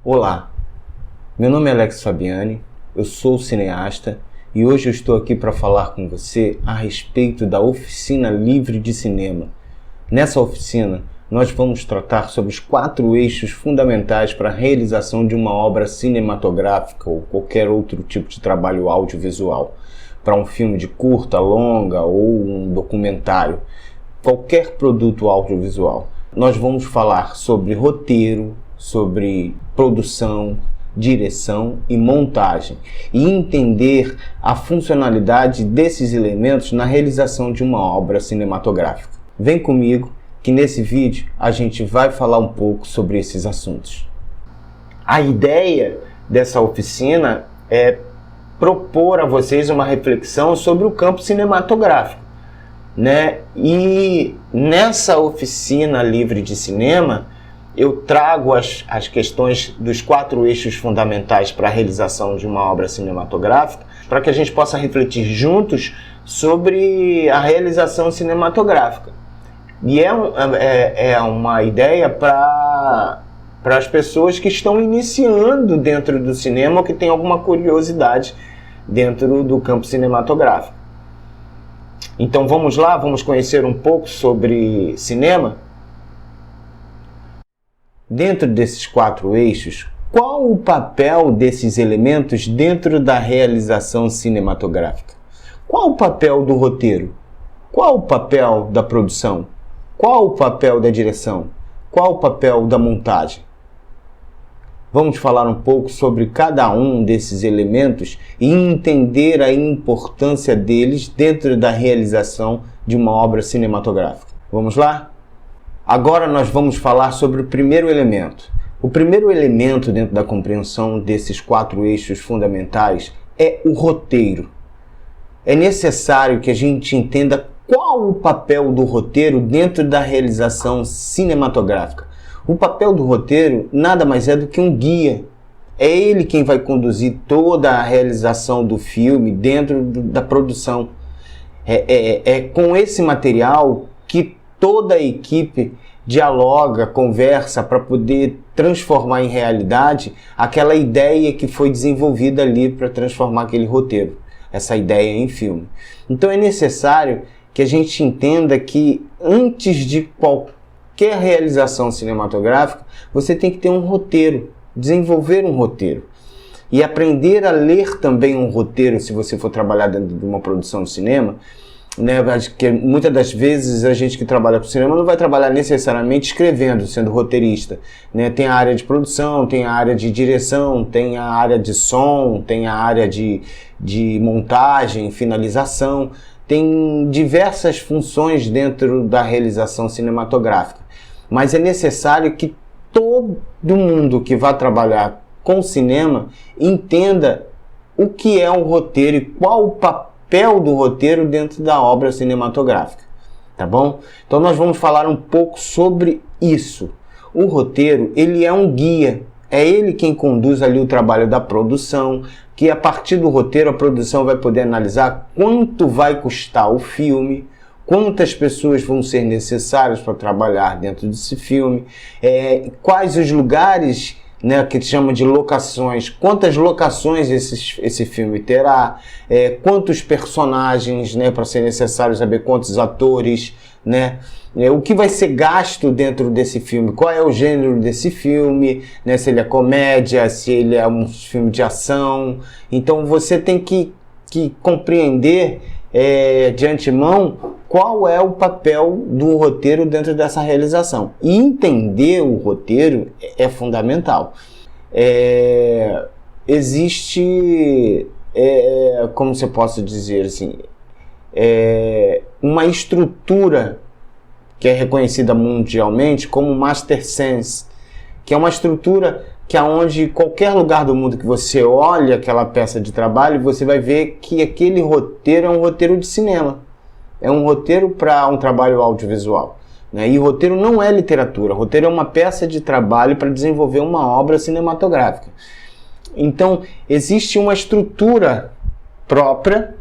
Olá, meu nome é Alex Fabiani, eu sou cineasta e hoje eu estou aqui para falar com você a respeito da Oficina Livre de Cinema. Nessa oficina, nós vamos tratar sobre os 4 eixos fundamentais para a realização de uma obra cinematográfica ou qualquer outro tipo de trabalho audiovisual, para um filme de curta, longa ou um documentário, qualquer produto audiovisual. Nós vamos falar sobre roteiro, sobre produção, direção e montagem e entender a funcionalidade desses elementos na realização de uma obra cinematográfica. Vem comigo que nesse vídeo a gente vai falar um pouco sobre esses assuntos. A ideia dessa oficina é propor a vocês uma reflexão sobre o campo cinematográfico, né? E nessa oficina livre de cinema eu trago as questões dos 4 eixos fundamentais para a realização de uma obra cinematográfica, para que a gente possa refletir juntos sobre a realização cinematográfica. E é uma ideia para as pessoas que estão iniciando dentro do cinema ou que têm alguma curiosidade dentro do campo cinematográfico. Então vamos lá, vamos conhecer um pouco sobre cinema? Dentro desses 4 eixos, qual o papel desses elementos dentro da realização cinematográfica? Qual o papel do roteiro? Qual o papel da produção? Qual o papel da direção? Qual o papel da montagem? Vamos falar um pouco sobre cada um desses elementos e entender a importância deles dentro da realização de uma obra cinematográfica. Vamos lá? Agora nós vamos falar sobre o primeiro elemento. O primeiro elemento dentro da compreensão desses 4 eixos fundamentais é o roteiro. É necessário que a gente entenda qual o papel do roteiro dentro da realização cinematográfica. O papel do roteiro nada mais é do que um guia. É ele quem vai conduzir toda a realização do filme dentro da produção. É com esse material que toda a equipe dialoga, conversa para poder transformar em realidade aquela ideia que foi desenvolvida ali para transformar aquele roteiro, essa ideia em filme. Então é necessário que a gente entenda que antes de qualquer realização cinematográfica, você tem que ter um roteiro, desenvolver um roteiro. E aprender a ler também um roteiro, se você for trabalhar dentro de uma produção de cinema, né, que muitas das vezes a gente que trabalha com cinema não vai trabalhar necessariamente escrevendo, sendo roteirista, né? Tem a área de produção, tem a área de direção, tem a área de som, tem a área de montagem, finalização, tem diversas funções dentro da realização cinematográfica, mas é necessário que todo mundo que vai trabalhar com cinema entenda o que é um roteiro e qual o papel do roteiro dentro da obra cinematográfica, tá bom? Então nós vamos falar um pouco sobre isso. O roteiro, ele é um guia, é ele quem conduz ali o trabalho da produção, que a partir do roteiro a produção vai poder analisar quanto vai custar o filme, quantas pessoas vão ser necessárias para trabalhar dentro desse filme, quais os lugares, né, que se chama de locações, quantas locações esse filme terá, quantos personagens, né, para ser necessário saber quantos atores, né, o que vai ser gasto dentro desse filme, qual é o gênero desse filme, né, se ele é comédia, se ele é um filme de ação. Então você tem que compreender de antemão qual é o papel do roteiro dentro dessa realização. E entender o roteiro é fundamental. Existe, como você possa dizer assim, uma estrutura que é reconhecida mundialmente como Master Sense, que é uma estrutura que aonde qualquer lugar do mundo que você olha aquela peça de trabalho, você vai ver que aquele roteiro é um roteiro de cinema. É um roteiro para um trabalho audiovisual, né? E roteiro não é literatura, roteiro é uma peça de trabalho para desenvolver uma obra cinematográfica. Então, existe uma estrutura própria,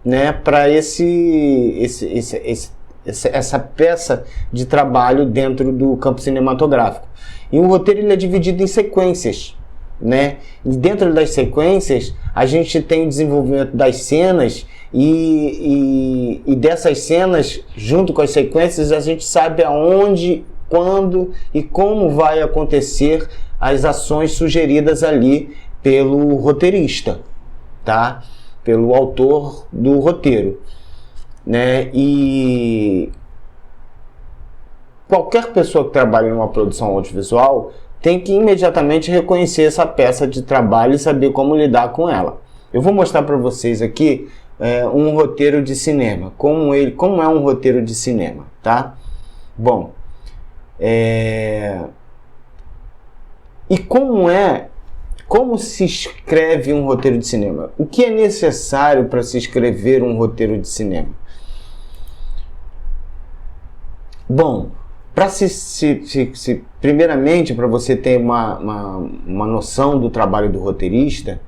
né, para essa peça de trabalho dentro do campo cinematográfico. E o roteiro ele é dividido em sequências, né? E dentro das sequências a gente tem o desenvolvimento das cenas e dessas cenas, junto com as sequências, a gente sabe aonde, quando e como vai acontecer as ações sugeridas ali pelo roteirista, tá? Pelo autor do roteiro, né? E qualquer pessoa que trabalha numa produção audiovisual tem que imediatamente reconhecer essa peça de trabalho e saber como lidar com ela. Eu vou mostrar para vocês aqui um roteiro de cinema, como é um roteiro de cinema, tá? Bom, e como se escreve um roteiro de cinema? O que é necessário para se escrever um roteiro de cinema? Bom, primeiramente, para você ter uma noção do trabalho do roteirista,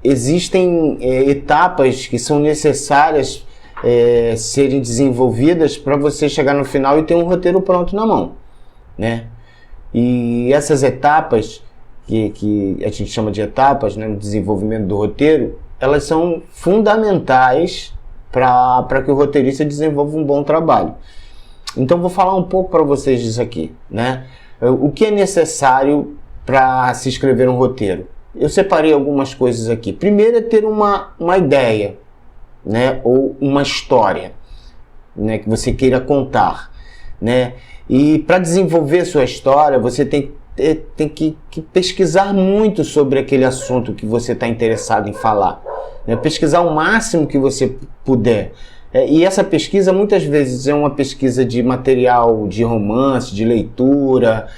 existem etapas que são necessárias serem desenvolvidas para você chegar no final e ter um roteiro pronto na mão, né? E essas etapas, que a gente chama de etapas, né, no desenvolvimento do roteiro, elas são fundamentais para que o roteirista desenvolva um bom trabalho. Então vou falar um pouco para vocês disso aqui, né? O que é necessário para se escrever um roteiro? Eu separei algumas coisas aqui. Primeiro é ter uma ideia, né, ou uma história, né, que você queira contar, né? E para desenvolver sua história, você tem que pesquisar muito sobre aquele assunto que você está interessado em falar, né? Pesquisar o máximo que você puder. E essa pesquisa muitas vezes é uma pesquisa de material de romance, de leitura.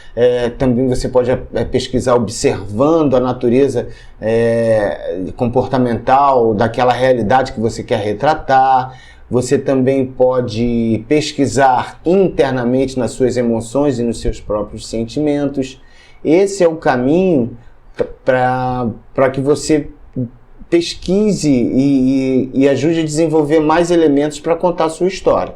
Também você pode pesquisar observando a natureza comportamental daquela realidade que você quer retratar. Você também pode pesquisar internamente nas suas emoções e nos seus próprios sentimentos. Esse é o caminho para que você pesquise e ajude a desenvolver mais elementos para contar a sua história.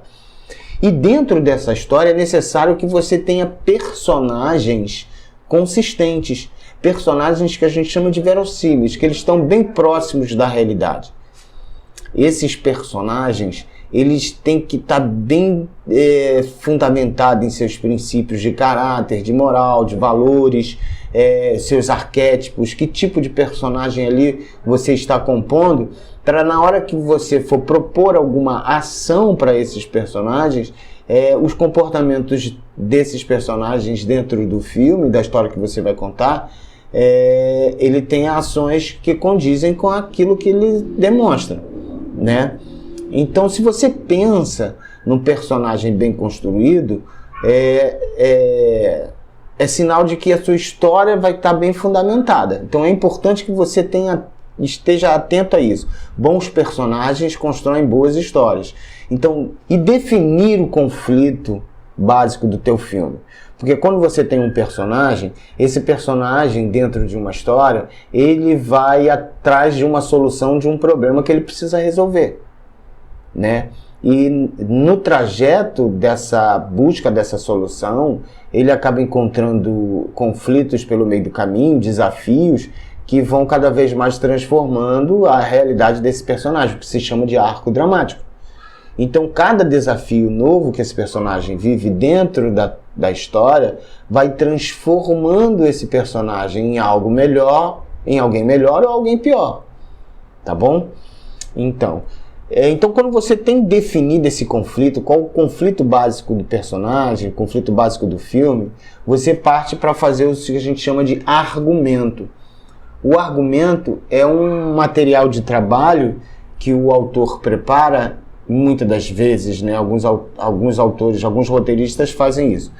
E dentro dessa história é necessário que você tenha personagens consistentes, personagens que a gente chama de verossímeis, que eles estão bem próximos da realidade. Esses personagens, eles têm que estar bem fundamentados em seus princípios de caráter, de moral, de valores, seus arquétipos, que tipo de personagem ali você está compondo, para na hora que você for propor alguma ação para esses personagens, os comportamentos desses personagens dentro do filme, da história que você vai contar, ele tem ações que condizem com aquilo que ele demonstra, né? Então, se você pensa num personagem bem construído, é sinal de que a sua história vai estar bem fundamentada. Então, é importante que você esteja atento a isso. Bons personagens constroem boas histórias. Então, e definir o conflito básico do teu filme. Porque quando você tem um personagem, esse personagem dentro de uma história, ele vai atrás de uma solução de um problema que ele precisa resolver, né? E no trajeto dessa busca dessa solução, ele acaba encontrando conflitos pelo meio do caminho, desafios que vão cada vez mais transformando a realidade desse personagem, que se chama de arco dramático. Então, cada desafio novo que esse personagem vive dentro da história vai transformando esse personagem em algo melhor, em alguém melhor ou alguém pior, tá bom? Então, quando você tem definido esse conflito, qual o conflito básico do personagem, o conflito básico do filme, você parte para fazer o que a gente chama de argumento. O argumento é um material de trabalho que o autor prepara, muitas das vezes, né, alguns autores, alguns roteiristas fazem isso.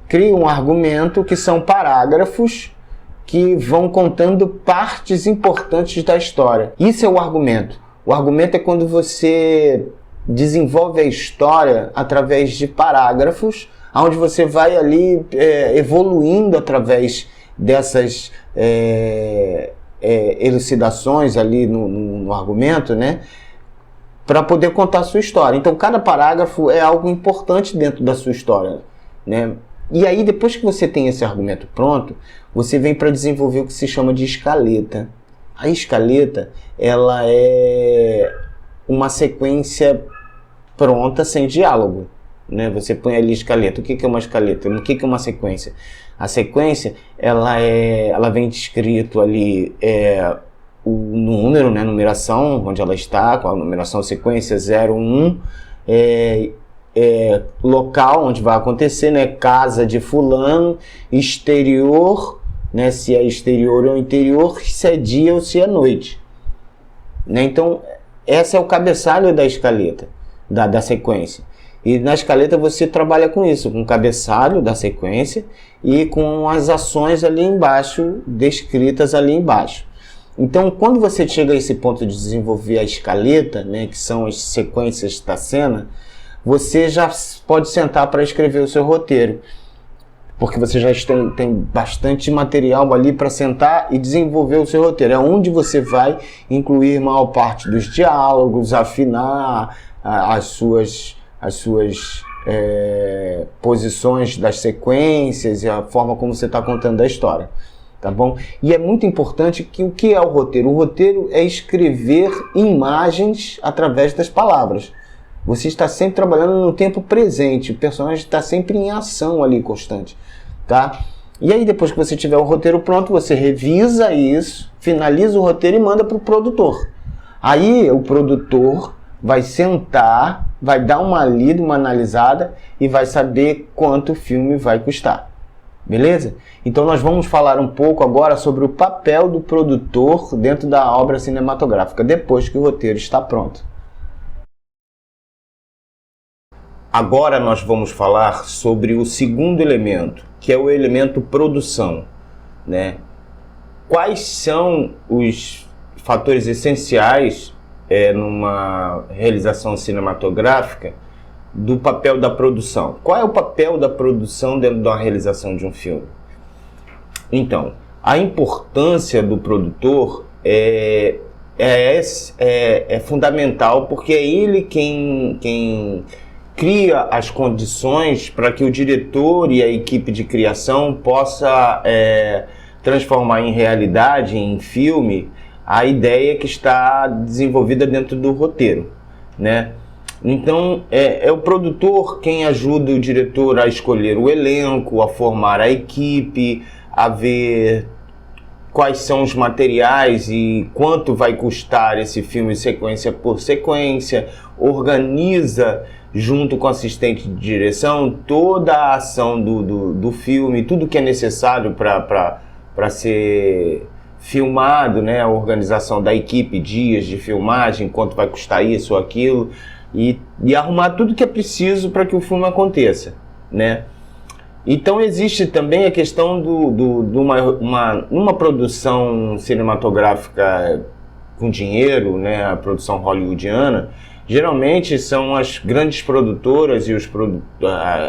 Criam um argumento que são parágrafos que vão contando partes importantes da história. Isso é o argumento. O argumento é quando você desenvolve a história através de parágrafos, onde você vai ali evoluindo através dessas elucidações ali no argumento, né? para poder contar a sua história. Então, cada parágrafo é algo importante dentro da sua história, né? E aí, depois que você tem esse argumento pronto, você vem para desenvolver o que se chama de escaleta. A escaleta, ela é uma sequência pronta, sem diálogo, né? Você põe ali escaleta. O que é uma escaleta? O que é uma sequência? A sequência, ela vem descrito ali o número, né? Numeração, onde ela está, com a numeração sequência 0, 1, local onde vai acontecer, né? Casa de fulano, exterior, né? Se é exterior ou interior, se é dia ou se é noite, né? Então, esse é o cabeçalho da escaleta, da sequência. E na escaleta você trabalha com isso, com o cabeçalho da sequência e com as ações ali embaixo, descritas ali embaixo. Então, quando você chega a esse ponto de desenvolver a escaleta, né, que são as sequências da cena, você já pode sentar para escrever o seu roteiro, porque você já tem bastante material ali para sentar e desenvolver o seu roteiro. É onde você vai incluir maior parte dos diálogos, afinar as suas posições das sequências e a forma como você está contando a história, tá bom? E é muito importante que o que é o roteiro? O roteiro é escrever imagens através das palavras. Você está sempre trabalhando no tempo presente, o personagem está sempre em ação ali constante, tá? E aí depois que você tiver o roteiro pronto, você revisa isso, finaliza o roteiro e manda para o produtor. Aí o produtor vai sentar, vai dar uma lida, uma analisada e vai saber quanto o filme vai custar. Beleza? Então nós vamos falar um pouco agora sobre o papel do produtor dentro da obra cinematográfica, depois que o roteiro está pronto. Agora nós vamos falar sobre o segundo elemento, que é o elemento produção, né? Quais são os fatores essenciais numa realização cinematográfica do papel da produção? Qual é o papel da produção dentro da realização de um filme? Então, a importância do produtor é fundamental, porque é ele quem cria as condições para que o diretor e a equipe de criação possa transformar em realidade, em filme, a ideia que está desenvolvida dentro do roteiro, né? Então, é o produtor quem ajuda o diretor a escolher o elenco, a formar a equipe, a ver quais são os materiais e quanto vai custar esse filme sequência por sequência, organiza junto com o assistente de direção toda a ação do filme, tudo que é necessário para ser filmado, né? A organização da equipe, dias de filmagem, quanto vai custar isso ou aquilo, e arrumar tudo que é preciso para que o filme aconteça, né? Então existe também a questão de uma produção cinematográfica com dinheiro, né? A produção hollywoodiana, geralmente são as grandes produtoras e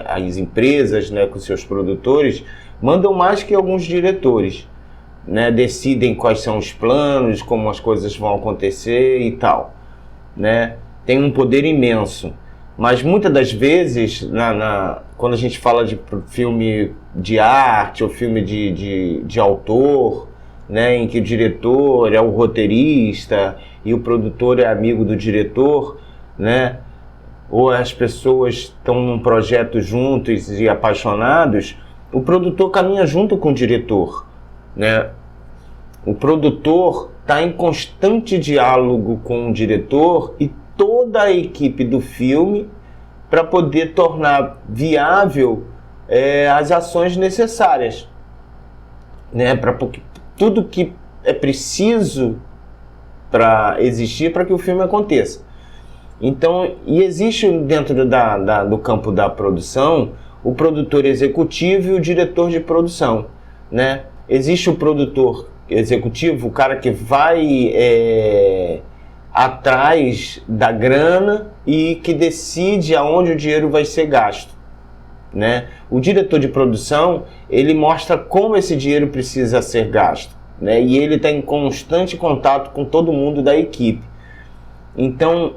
as empresas, né, com seus produtores, mandam mais que alguns diretores, né? Decidem quais são os planos, como as coisas vão acontecer e tal, né? Tem um poder imenso, mas muitas das vezes, quando a gente fala de filme de arte ou filme de autor, né, em que o diretor é o roteirista e o produtor é amigo do diretor, né, ou as pessoas estão num projeto juntos e apaixonados, o produtor caminha junto com o diretor, né? O produtor está em constante diálogo com o diretor e toda a equipe do filme para poder tornar viável as ações necessárias, né? Para tudo que é preciso para existir para que o filme aconteça. Então, e existe dentro do campo da produção o produtor executivo e o diretor de produção, né? Existe o produtor executivo, o cara que vai atrás da grana e que decide aonde o dinheiro vai ser gasto, né? O diretor de produção, ele mostra como esse dinheiro precisa ser gasto, né? E ele está em constante contato com todo mundo da equipe. Então,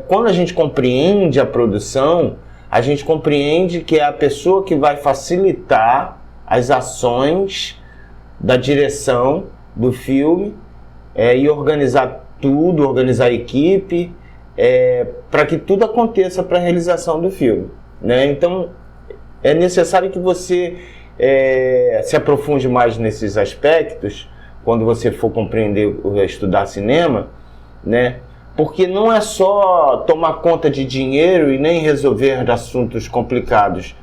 quando a gente compreende a produção, a gente compreende que é a pessoa que vai facilitar as ações da direção do filme e organizar tudo, organizar a equipe, para que tudo aconteça para a realização do filme, né? Então, é necessário que você se aprofunde mais nesses aspectos quando você for compreender, estudar cinema, né? Porque não é só tomar conta de dinheiro e nem resolver assuntos complicados.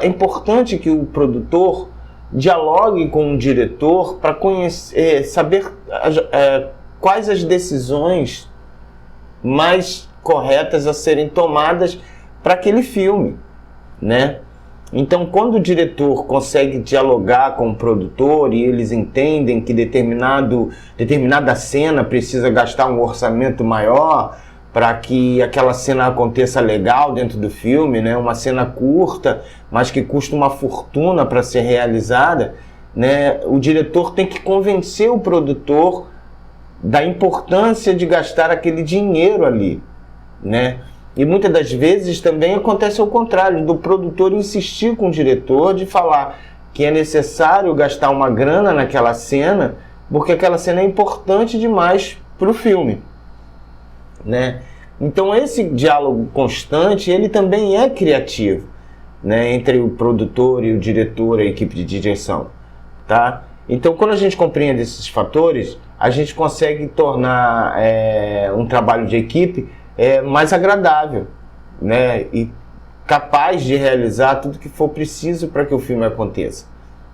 É importante que o produtor dialogue com o diretor para saber quais as decisões mais corretas a serem tomadas para aquele filme, né? Então, quando o diretor consegue dialogar com o produtor e eles entendem que determinada cena precisa gastar um orçamento maior para que aquela cena aconteça legal dentro do filme, né? Uma cena curta, mas que custa uma fortuna para ser realizada, né? O diretor tem que convencer o produtor da importância de gastar aquele dinheiro ali, né? E muitas das vezes também acontece ao contrário, do produtor insistir com o diretor de falar que é necessário gastar uma grana naquela cena, porque aquela cena é importante demais para o filme, né? Então esse diálogo constante, ele também é criativo, né? Entre o produtor e o diretor, a equipe de direção, tá? Então quando a gente compreende esses fatores, a gente consegue tornar um trabalho de equipe mais agradável, né? E capaz de realizar tudo que for preciso para que o filme aconteça,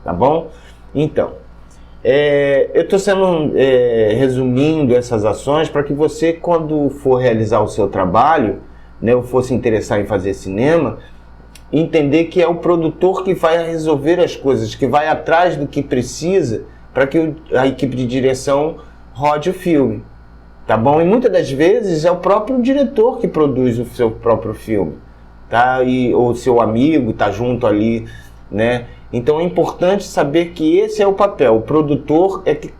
tá bom? Então, eu estou resumindo essas ações para que você, quando for realizar o seu trabalho, né, ou for se interessar em fazer cinema, entender que é o produtor que vai resolver as coisas, que vai atrás do que precisa para que a equipe de direção rode o filme. Tá bom? E muitas das vezes é o próprio diretor que produz o seu próprio filme, tá? Ou o seu amigo tá junto ali, né? Então é importante saber que esse é o papel. O produtor é que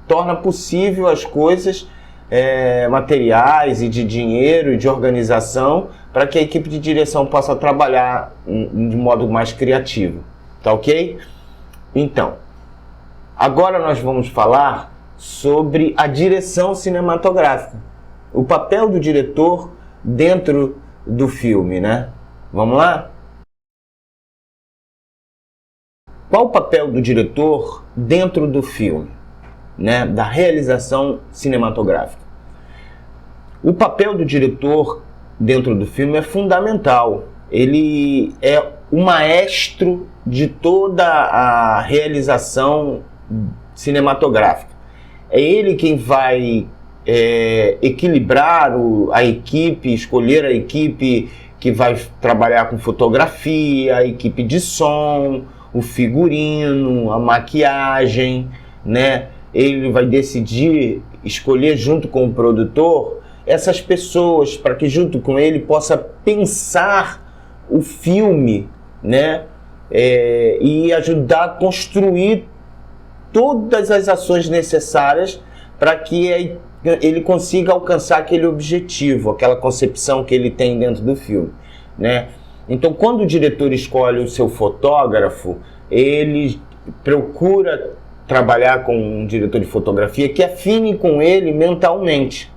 torna possível as coisas materiais e de dinheiro e de organização para que a equipe de direção possa trabalhar de modo mais criativo, tá ok? Então, agora nós vamos falar sobre a direção cinematográfica, o papel do diretor dentro do filme, né? Vamos lá? Qual o papel do diretor dentro do filme, né? Da realização cinematográfica? O papel do diretor dentro do filme é fundamental. Ele é o maestro de toda a realização cinematográfica. É ele quem vai equilibrar a equipe, escolher a equipe que vai trabalhar com fotografia, a equipe de som, o figurino, a maquiagem, né? Ele vai decidir, escolher junto com o produtor essas pessoas para que junto com ele possa pensar o filme, né? E ajudar a construir todas as ações necessárias para que ele consiga alcançar aquele objetivo, aquela concepção que ele tem dentro do filme, né? Então, quando o diretor escolhe o seu fotógrafo, ele procura trabalhar com um diretor de fotografia que afine com ele mentalmente,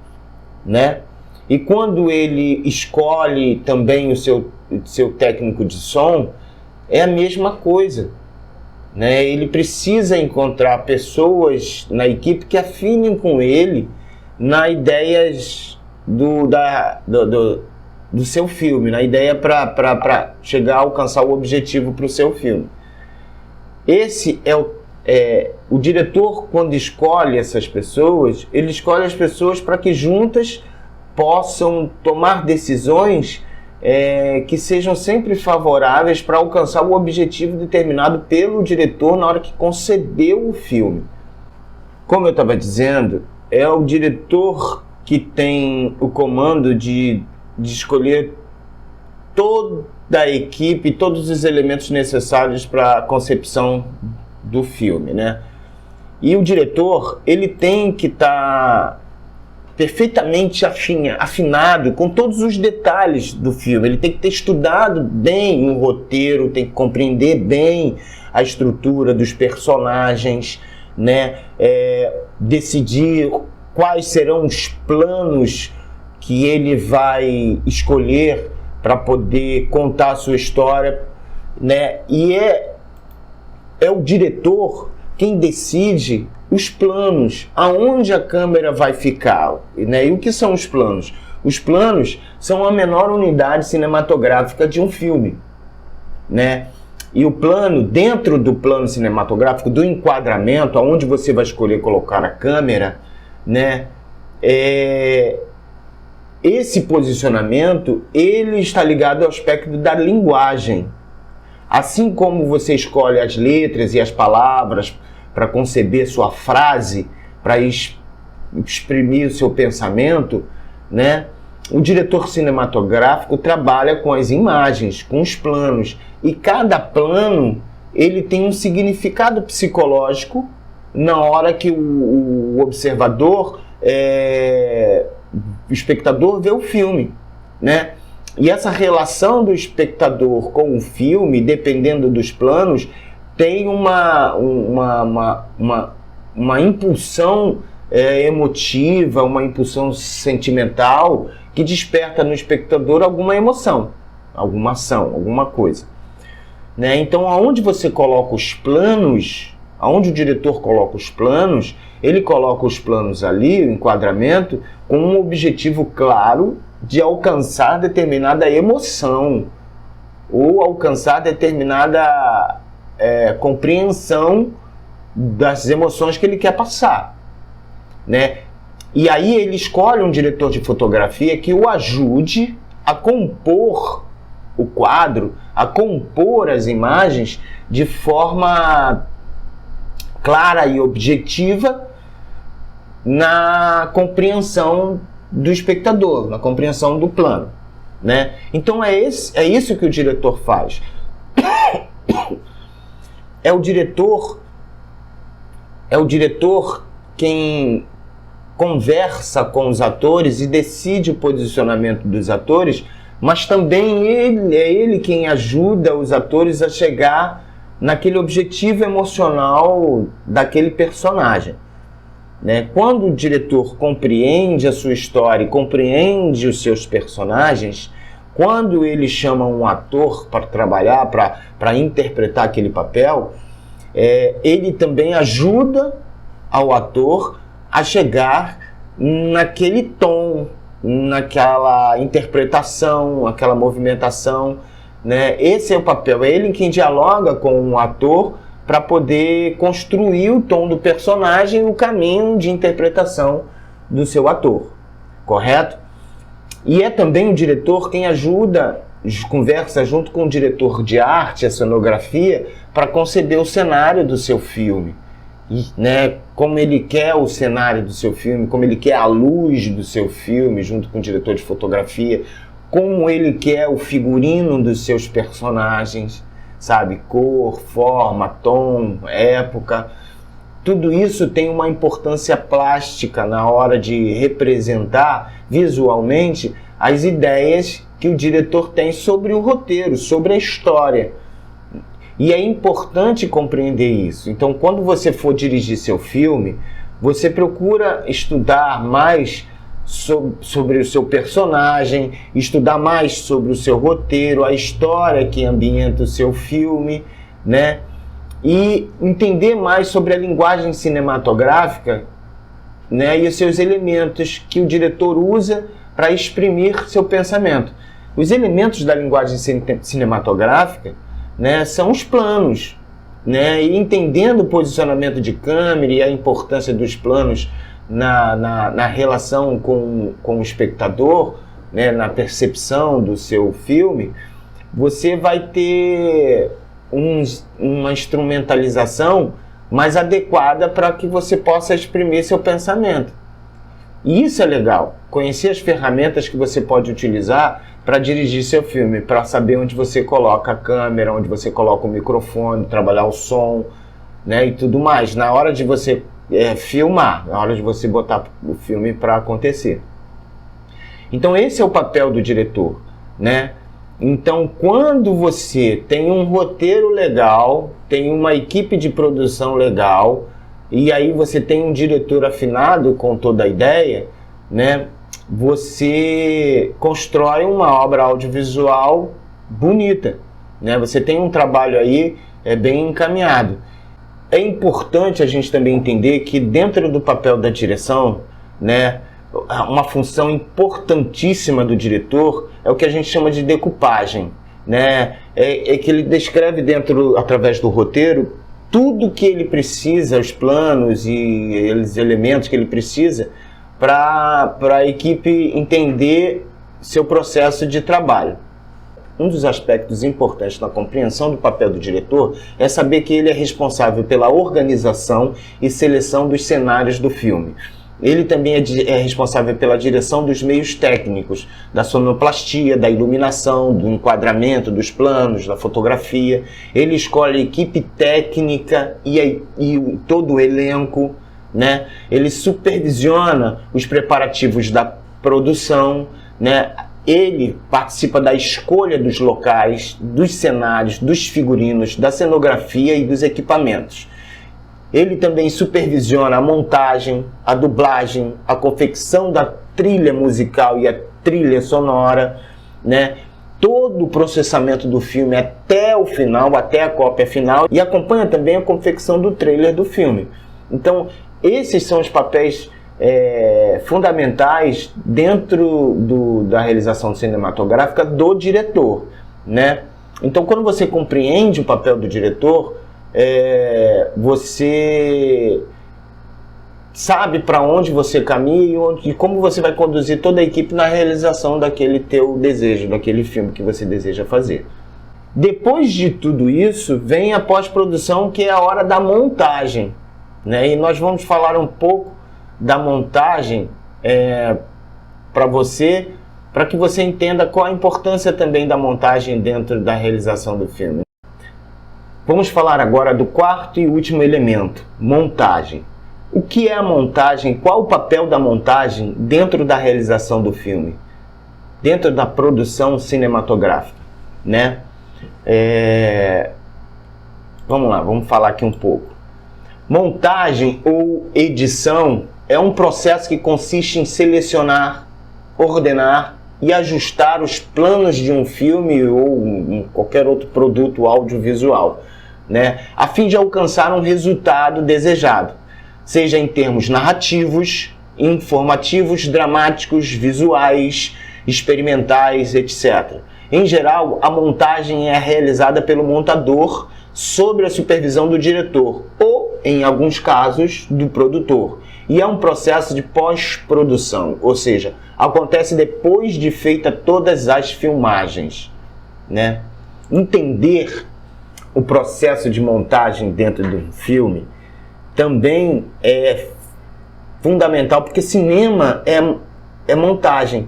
né? E quando ele escolhe também o seu técnico de som, é a mesma coisa, né? Ele precisa encontrar pessoas na equipe que afinem com ele nas ideias do seu filme, na ideia para chegar a alcançar o objetivo para o seu filme. Esse o diretor, quando escolhe essas pessoas, ele escolhe as pessoas para que juntas possam tomar decisões que sejam sempre favoráveis para alcançar o objetivo determinado pelo diretor na hora que concebeu o filme. Como eu estava dizendo, é o diretor que tem o comando de escolher toda a equipe, todos os elementos necessários para a concepção do filme, né? E o diretor, ele tem que estar perfeitamente afinado com todos os detalhes do filme. Ele tem que ter estudado bem o roteiro, tem que compreender bem a estrutura dos personagens, né? Decidir quais serão os planos que ele vai escolher para poder contar a sua história, né? E é o diretor quem decide os planos, aonde a câmera vai ficar, né? E o que são os planos? Os planos são a menor unidade cinematográfica de um filme, né? E o plano, dentro do plano cinematográfico, do enquadramento, aonde você vai escolher colocar a câmera, né? Esse posicionamento, ele está ligado ao aspecto da linguagem. Assim como você escolhe as letras e as palavras para conceber sua frase, para exprimir o seu pensamento, né? O diretor cinematográfico trabalha com as imagens, com os planos. E cada plano, ele tem um significado psicológico na hora que o observador, o espectador vê o filme, né? E essa relação do espectador com o filme, dependendo dos planos, tem uma impulsão emotiva, uma impulsão sentimental que desperta no espectador alguma emoção, alguma ação, alguma coisa, né? Então, aonde você coloca os planos, aonde o diretor coloca os planos, ele coloca os planos ali, o enquadramento, com um objetivo claro de alcançar determinada emoção ou alcançar determinada compreensão das emoções que ele quer passar, né? E aí ele escolhe um diretor de fotografia que o ajude a compor o quadro, a compor as imagens de forma clara e objetiva na compreensão do espectador, na compreensão do plano, né? Então é isso que o diretor faz. É o diretor quem conversa com os atores e decide o posicionamento dos atores, mas também é ele quem ajuda os atores a chegar naquele objetivo emocional daquele personagem, né? Quando o diretor compreende a sua história e compreende os seus personagens, quando ele chama um ator para trabalhar, para interpretar aquele papel, ele também ajuda ao ator a chegar naquele tom, naquela interpretação, aquela movimentação, né? Esse é o papel, é ele quem dialoga com o ator para poder construir o tom do personagem, o caminho de interpretação do seu ator, correto? E é também o diretor quem ajuda, conversa junto com o diretor de arte, a cenografia, para conceber o cenário do seu filme, né? Como ele quer o cenário do seu filme, como ele quer a luz do seu filme, junto com o diretor de fotografia, como ele quer o figurino dos seus personagens, sabe? Cor, forma, tom, época. Tudo isso tem uma importância plástica na hora de representar visualmente as ideias que o diretor tem sobre o roteiro, sobre a história. E é importante compreender isso. Então, quando você for dirigir seu filme, você procura estudar mais sobre o seu personagem, estudar mais sobre o seu roteiro, a história que ambienta o seu filme, né? E entender mais sobre a linguagem cinematográfica, né? E os seus elementos que o diretor usa para exprimir seu pensamento. Os elementos da linguagem cinematográfica, né, são os planos, né? E entendendo o posicionamento de câmera e a importância dos planos na relação com o espectador, né, na percepção do seu filme, você vai ter uma instrumentalização mais adequada para que você possa exprimir seu pensamento. E isso é legal, conhecer as ferramentas que você pode utilizar para dirigir seu filme, para saber onde você coloca a câmera, onde você coloca o microfone, trabalhar o som, né, e tudo mais. Na hora de você filmar, na hora de você botar o filme para acontecer. Então esse é o papel do diretor, né? Então quando você tem um roteiro legal, tem uma equipe de produção legal, e aí você tem um diretor afinado com toda a ideia, né? Você constrói uma obra audiovisual bonita, né? Você tem um trabalho aí bem encaminhado. É importante a gente também entender que dentro do papel da direção, né, uma função importantíssima do diretor é o que a gente chama de decupagem, né? É que ele descreve através do roteiro, tudo que ele precisa, os planos e os elementos que ele precisa para a equipe entender seu processo de trabalho. Um dos aspectos importantes na compreensão do papel do diretor é saber que ele é responsável pela organização e seleção dos cenários do filme. Ele também é responsável pela direção dos meios técnicos, da sonoplastia, da iluminação, do enquadramento, dos planos, da fotografia. Ele escolhe a equipe técnica e todo o elenco, né? Ele supervisiona os preparativos da produção, né? Ele participa da escolha dos locais, dos cenários, dos figurinos, da cenografia e dos equipamentos. Ele também supervisiona a montagem, a dublagem, a confecção da trilha musical e a trilha sonora, né? Todo o processamento do filme até o final, até a cópia final, e acompanha também a confecção do trailer do filme. Então, esses são os papéis fundamentais dentro da realização cinematográfica do diretor, né? Então, quando você compreende o papel do diretor, você sabe para onde você caminha e como você vai conduzir toda a equipe na realização daquele teu desejo, daquele filme que você deseja fazer. Depois de tudo isso, vem a pós-produção, que é a hora da montagem, né? E nós vamos falar um pouco da montagem para que você entenda qual a importância também da montagem dentro da realização do filme. Vamos falar agora do quarto e último elemento, montagem. O que é a montagem? Qual o papel da montagem dentro da realização do filme? Dentro da produção cinematográfica, né? Vamos lá, vamos falar aqui um pouco. Montagem ou edição é um processo que consiste em selecionar, ordenar e ajustar os planos de um filme ou qualquer outro produto audiovisual, né, a fim de alcançar um resultado desejado, seja em termos narrativos, informativos, dramáticos, visuais, experimentais, etc. Em geral, a montagem é realizada pelo montador sob a supervisão do diretor ou, em alguns casos, do produtor. E é um processo de pós-produção, ou seja, acontece depois de feita todas as filmagens, né? Entender o processo de montagem dentro do filme também é fundamental, porque cinema é montagem.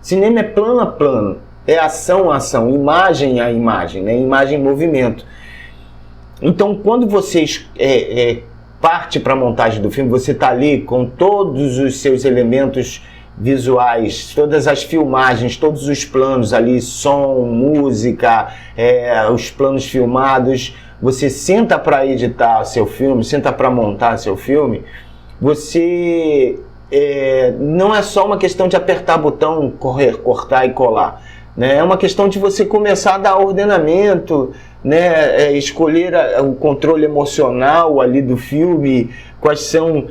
Cinema é plano a plano, é ação a ação, imagem a imagem, né? Imagem em movimento. Então, quando você parte para a montagem do filme, você está ali com todos os seus elementos visuais, todas as filmagens, todos os planos ali, som, música, os planos filmados. Você senta para editar seu filme, senta para montar seu filme, você não é só uma questão de apertar botão, cortar e colar, né? É uma questão de você começar a dar ordenamento, né? Escolher o controle emocional ali do filme, quais são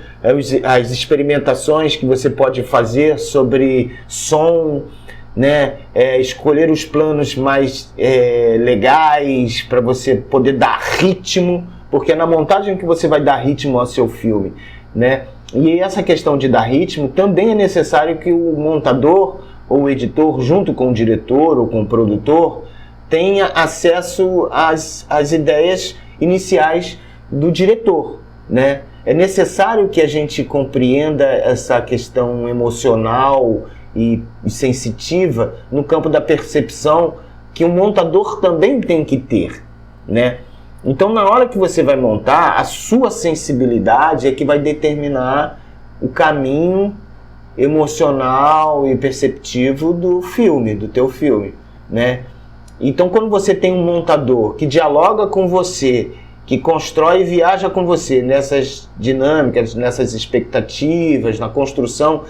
as experimentações que você pode fazer sobre som, né? Escolher os planos mais legais para você poder dar ritmo, porque é na montagem que você vai dar ritmo ao seu filme, né? E essa questão de dar ritmo também é necessário que o montador ou o editor, junto com o diretor ou com o produtor, tenha acesso às ideias iniciais do diretor, né? É necessário que a gente compreenda essa questão emocional e sensitiva no campo da percepção, que o montador também tem que ter, né? Então, na hora que você vai montar, a sua sensibilidade é que vai determinar o caminho emocional e perceptivo do filme, do teu filme, né? Então, quando você tem um montador que dialoga com você, que constrói e viaja com você nessas dinâmicas, nessas expectativas, na construção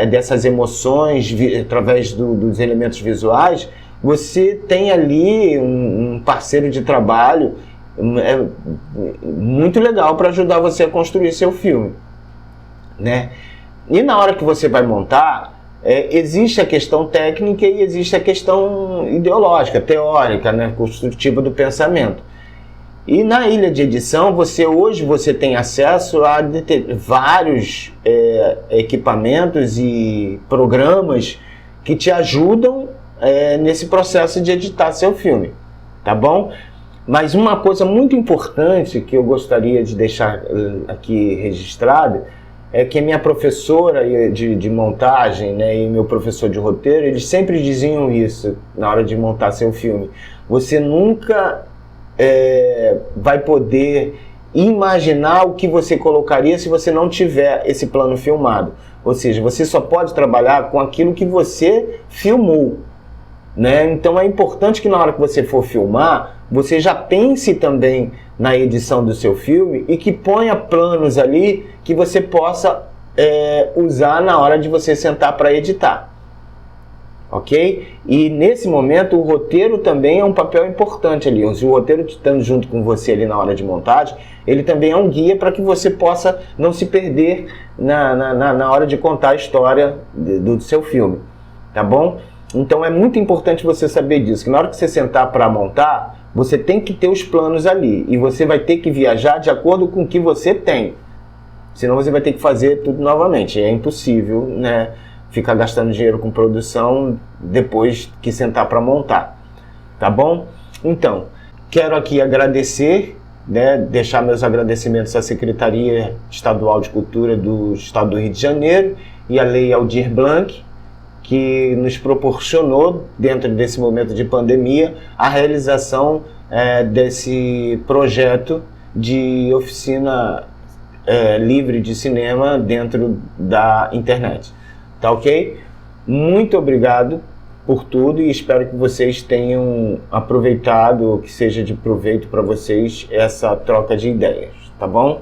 dessas emoções através dos elementos visuais, você tem ali um parceiro de trabalho muito legal para ajudar você a construir seu filme, né? E na hora que você vai montar, existe a questão técnica e existe a questão ideológica, teórica, né, construtiva do pensamento. E na ilha de edição, hoje você tem acesso a vários equipamentos e programas que te ajudam nesse processo de editar seu filme, tá bom? Mas uma coisa muito importante que eu gostaria de deixar aqui registrado é que a minha professora de montagem, né, e meu professor de roteiro, eles sempre diziam isso na hora de montar seu filme. Você nunca vai poder imaginar o que você colocaria se você não tiver esse plano filmado. Ou seja, você só pode trabalhar com aquilo que você filmou, né? Então é importante que na hora que você for filmar, você já pense também na edição do seu filme e que ponha planos ali que você possa usar na hora de você sentar para editar, ok? E nesse momento o roteiro também é um papel importante ali. Se o roteiro estando junto com você ali na hora de montagem, ele também é um guia para que você possa não se perder na hora de contar a história do seu filme, tá bom? Então é muito importante você saber disso, que na hora que você sentar para montar, você tem que ter os planos ali, e você vai ter que viajar de acordo com o que você tem. Senão você vai ter que fazer tudo novamente. É impossível, né, ficar gastando dinheiro com produção depois que sentar para montar. Tá bom? Então, quero aqui agradecer, né, deixar meus agradecimentos à Secretaria Estadual de Cultura do Estado do Rio de Janeiro e à Lei Aldir Blanc, que nos proporcionou, dentro desse momento de pandemia, a realização desse projeto de oficina livre de cinema dentro da internet. Tá ok? Muito obrigado por tudo e espero que vocês tenham aproveitado, que seja de proveito para vocês essa troca de ideias, tá bom?